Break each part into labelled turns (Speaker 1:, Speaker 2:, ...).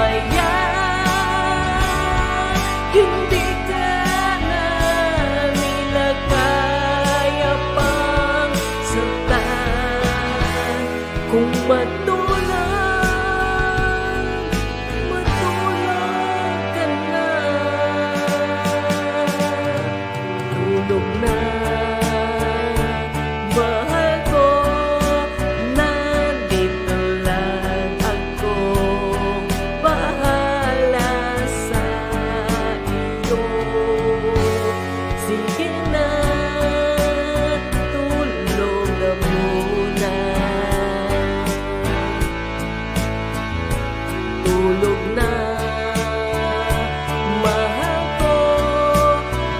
Speaker 1: mamaya hindi ka na nila kaya pang saktan. Kung matulog ka na. Tulog na, mahal ko, nandito lang ako, bahala sa iyo. Sige na, tulog na muna. Tulog na, mahal ko,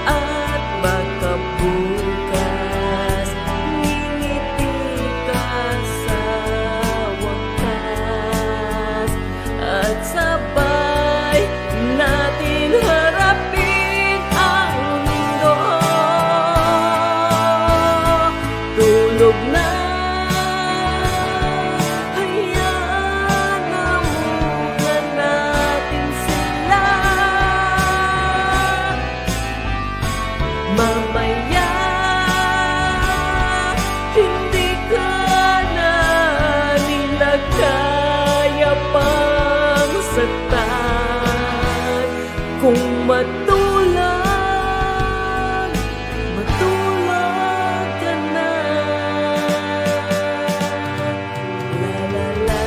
Speaker 1: at baka bukas ngingiti ka sa wakas, at sabay natin harapin ang mundo. Tulog na, hayaan na muna natin sila. Mamaya hindi ka na nila kaya pang saktan. Kung matulog ka na. La la la,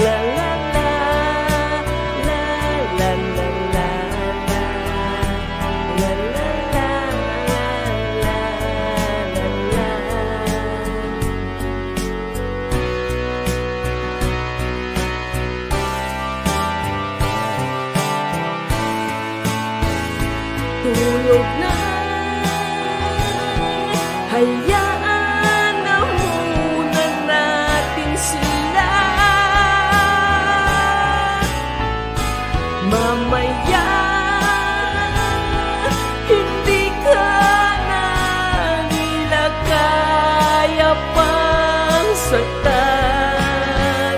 Speaker 1: la la la, la la la la, la la la, la la la. Tulog na, hayaan na muna natin sila. Mamaya hindi ka na nila kaya pang saktan.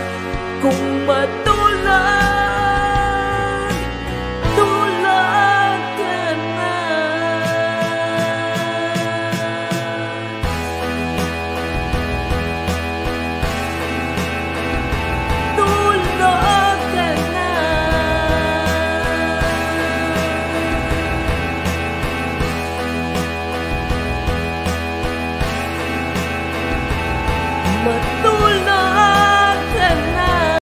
Speaker 1: Kung matulog